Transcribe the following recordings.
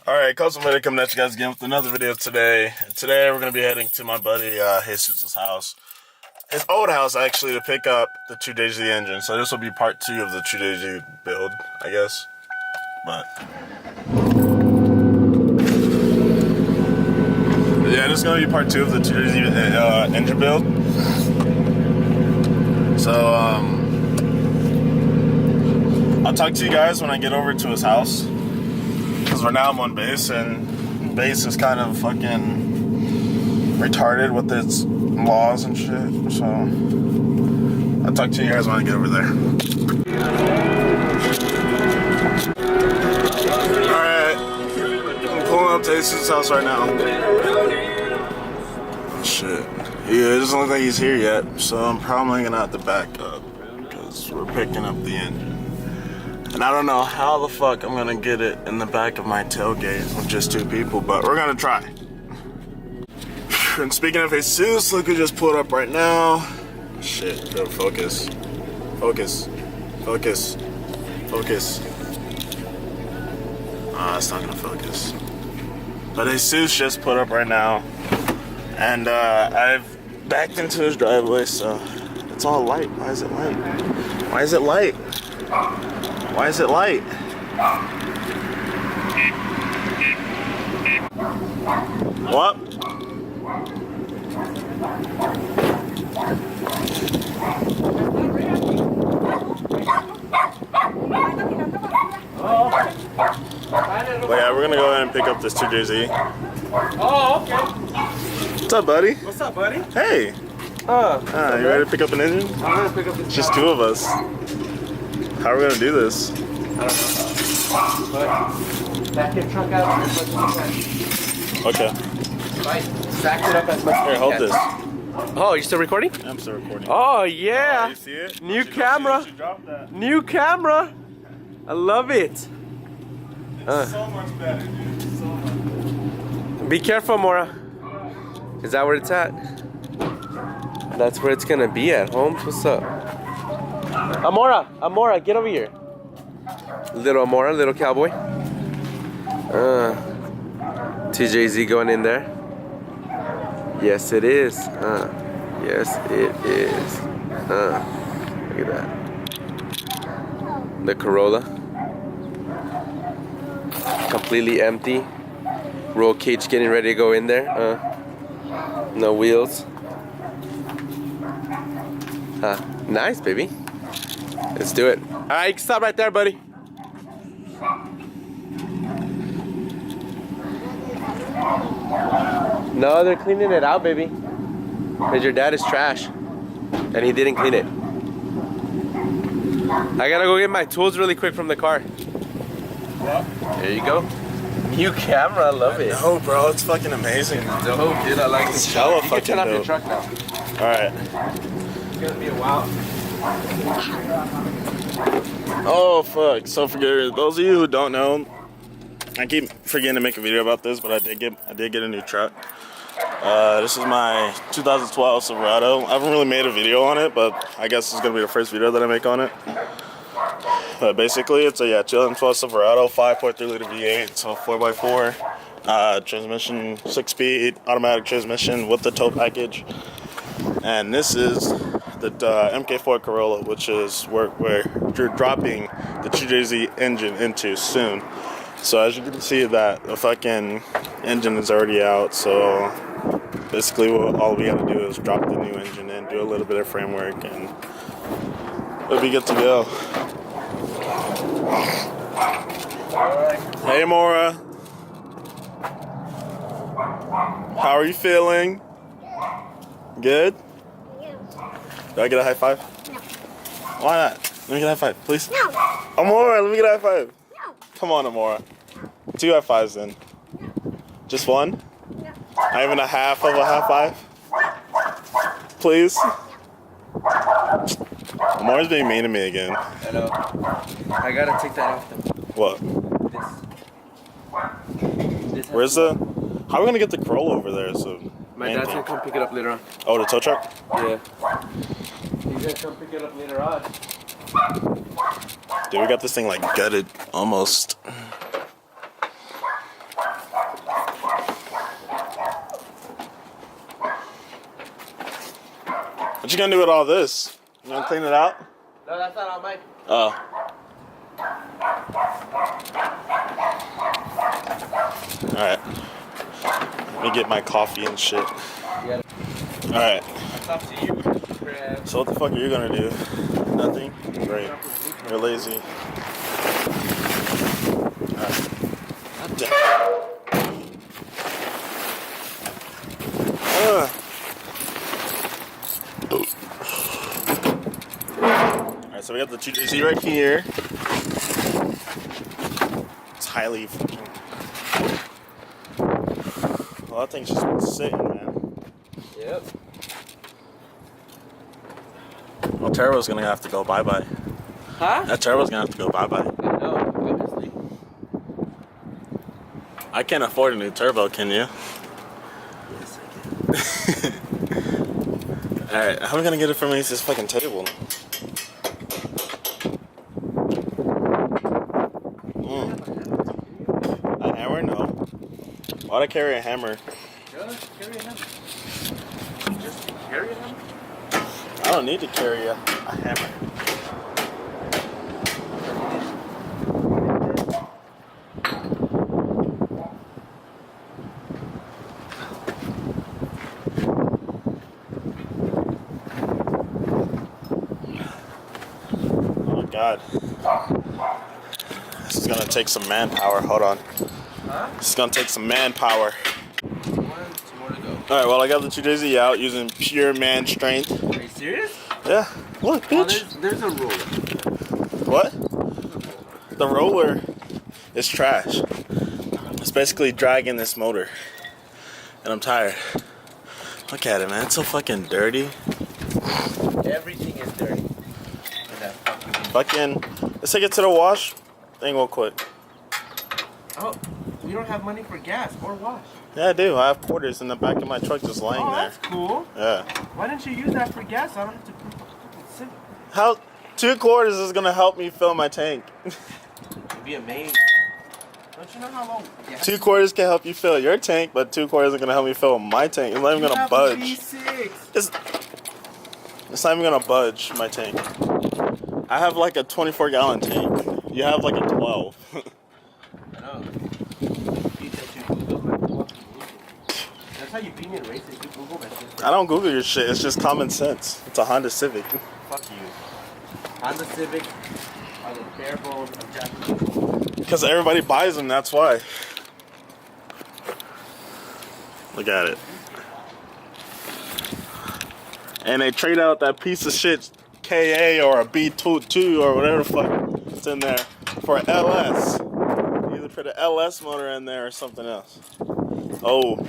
Alright, Custom Video coming at you guys again with another video today. And today we're going to be heading to my buddy Jesus' house. His old house, actually, to pick up the 2JZ engine. So this will be part 2 of the 2JZ build, I guess. But yeah, this is going to be part 2 of the 2JZ engine build. So, I'll talk to you guys when I get over to his house. Because right now I'm on base, and base is kind of fucking retarded with its laws and shit. So, I'll talk to you guys when I get over there. Alright, I'm pulling up to Jesus' house right now. Shit. Yeah, it doesn't look like he's here yet, so I'm probably gonna have to back up because we're picking up the engine. And I don't know how the fuck I'm gonna get it in the back of my tailgate with just 2 people, but we're gonna try. And speaking of Jesus, look who just pulled up right now. Shit, bro, focus. Focus. Focus. Focus. It's not gonna focus. But Jesus just put up right now. And I've backed into his driveway, so it's all light. Why is it light? Why is it light? Why is it light? What? Well, yeah, we're gonna go ahead and pick up this 2JZ. Oh, okay. What's up, buddy? What's up, buddy? Hey. You ready to pick up an engine? I'm gonna pick up the Just 2 of us. How are we gonna do this? I don't know. But back your truck out as much as you can. Okay. Right. Stack it up as much as Here, you hold can. this. Oh, you still recording? I'm still recording. Oh, yeah. You see it? New camera. New camera. I love it. It's so much better, dude. So much. Be careful, Mora. Is that where it's at? That's where it's gonna be at, Holmes. What's up? Amora, get over here. Little Amora, little cowboy. 2JZ going in there. Yes, it is. Yes, it is. Look at that. The Corolla. Completely empty. Roll cage getting ready to go in there. No wheels. Nice, baby. Let's do it. All right, you can stop right there, buddy. No, they're cleaning it out, baby. Because your dad is trash. And he didn't clean it. I gotta go get my tools really quick from the car. There you go. New camera, I love it. No, bro, it's fucking amazing. Dope, dude, I like this. Hella You can fucking turn off your dope. truck now. Alright. It's gonna be a while. Oh, fuck. So for those of you who don't know, I keep forgetting to make a video about this, but I did get a new truck. This is my 2012 Silverado. I haven't really made a video on it, but I guess it's gonna be the first video that I make on it. But basically, it's a 2012 Silverado, 5.3 liter V8, so 4x4 transmission, 6-speed automatic transmission with the tow package. And this is the MK4 Corolla, which is where you're dropping the 2JZ engine into soon. So as you can see, that the fucking engine is already out. So basically, all we gotta do is drop the new engine in, do a little bit of framework, and we'll be good to go. Hey, Mora. How are you feeling? Good? Do I get a high five? No. Why not? Let me get a high five, please. No. Amora, let me get a high five. No. Come on, Amora. 2 high fives then. Just one? No. Not even a half of a high five? Please? Amora's being mean to me again. I know. I gotta take that off though. What? This Where's the... How are we gonna get the Corolla over there? So My dad's gonna come pick it up later on. Oh, the tow truck? Yeah. He's gonna come pick it up later on. Dude, we got this thing like gutted almost. What you gonna do with all this? You gonna clean it out? No, that's not on mic. Oh. Alright. Let me get my coffee and shit. Yeah. Alright. That's up to you, Chris. So what the fuck are you gonna do? Nothing? Great. You're lazy. Alright. Alright, so we got the 2JZ right here. It's highly fucking... Well, that thing's just been sitting, man. Yep. Well, Turbo's gonna have to go bye-bye. Huh? That Turbo's gonna have to go bye-bye. No, obviously. I can't afford a new Turbo, can you? Yes, I can. Alright, how are we gonna get it from this fucking table? A hammer? No. Why'd I carry a hammer? Just carry a hammer. Just carry a hammer? I don't need to carry a hammer. God. This is gonna take some manpower. Hold on. Huh? This is gonna take some manpower. 2 more to go. Alright, well, I got the 2JZ out using pure man strength. Are you serious? Yeah. Look, bitch. Oh, there's a roller. What? The roller is trash. It's basically dragging this motor. And I'm tired. Look at it, man. It's so fucking dirty. Everything is dirty. Fucking, let's take it to the wash. Thing will quit. Oh, you don't have money for gas or wash. Yeah, I do. I have quarters in the back of my truck just laying there. That's cool. Yeah. Why didn't you use that for gas? I don't have to sit. How 2 quarters is gonna help me fill my tank. It'd be amazing. Don't you know how long? 2 quarters can help you fill your tank, but 2 quarters are gonna help me fill my tank. It's not even gonna budge. It's not even gonna budge my tank. I have like a 24-gallon tank. You have like a 12. I know. That's how you beat me in races. You Google that shit. I don't Google your shit. It's just common sense. It's a Honda Civic. Fuck you. Honda Civic are the bare bones of Japanese. Because everybody buys them, that's why. Look at it. And they trade out that piece of shit KA or a B22 or whatever the fuck it's in there for an LS. Either put an LS motor in there or something else. Oh,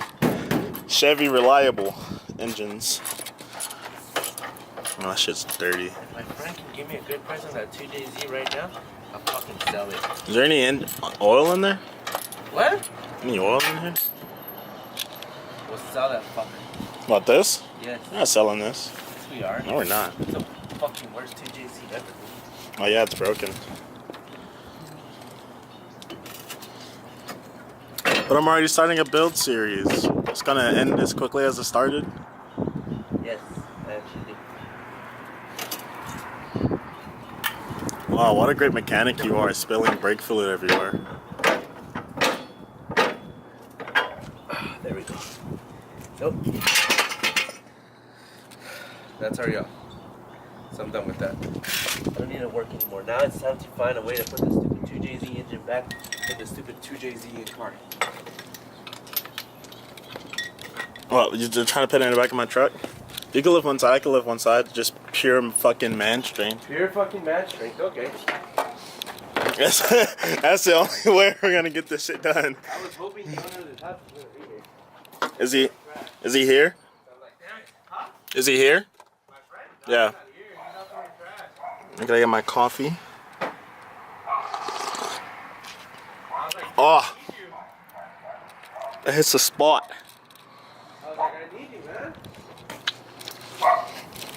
Chevy reliable engines. Oh, that shit's dirty. If my friend can give me a good price on that 2JZ right now, I'll fucking sell it. Is there any oil in there? What? Any oil in here? We'll sell that fucker. About this? Yes. We're not selling this. Yes, we are. No, we're not. It's the fucking worst 2JZ ever. Oh yeah, it's broken. But I'm already starting a build series. It's gonna end as quickly as it started. Yes, I actually do. Wow, what a great mechanic you are, spilling brake fluid everywhere. There we go. Nope. That's already off. So I'm done with that. I don't need to work anymore. Now it's time to find a way to put the stupid 2JZ engine back in the stupid 2JZ car. Well, you're trying to put it in the back of my truck? You can live one side, I can live one side. Just pure fucking man strength. Pure fucking man strength, okay. That's the only way we're gonna get this shit done. I was hoping the owner of the house was gonna be here. Is he here? So I was like, damn it, huh? Is he here? My friend? No, Yeah. he's not here. He's out throwing trash. I gotta get my coffee. I was like, Oh, I need you. that hits the spot. I was like, I need you, man.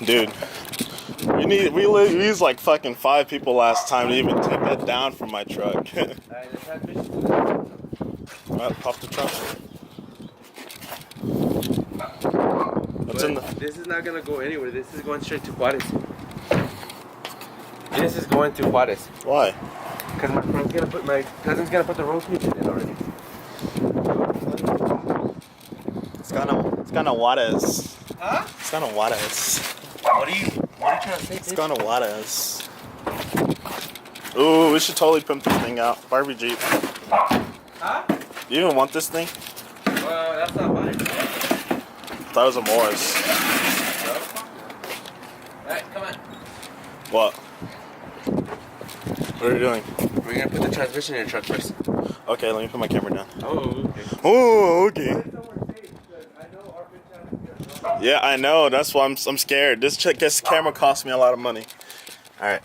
Dude, we used like fucking 5 people last time to even take that down from my truck. Alright, let's have fish. Alright, pop the trunk. What's in the? This is not gonna go anywhere. This is going straight to Juarez. This is going to Juarez. Why? Because my cousin's gonna put the rotation in already. It's gonna Juarez. Huh? It's gonna Juarez. What are you trying to say? It's gonna Juarez. Ooh, we should totally pimp this thing out. Barbie Jeep. Huh? You even want this thing? Well, that's not mine. That was a Morris. Alright, come on. What? What are you doing? We're gonna put the transmission in the truck first. Okay, let me put my camera down. Oh, okay. Oh, okay. Yeah, I know. That's why I'm scared. This camera cost me a lot of money. All right.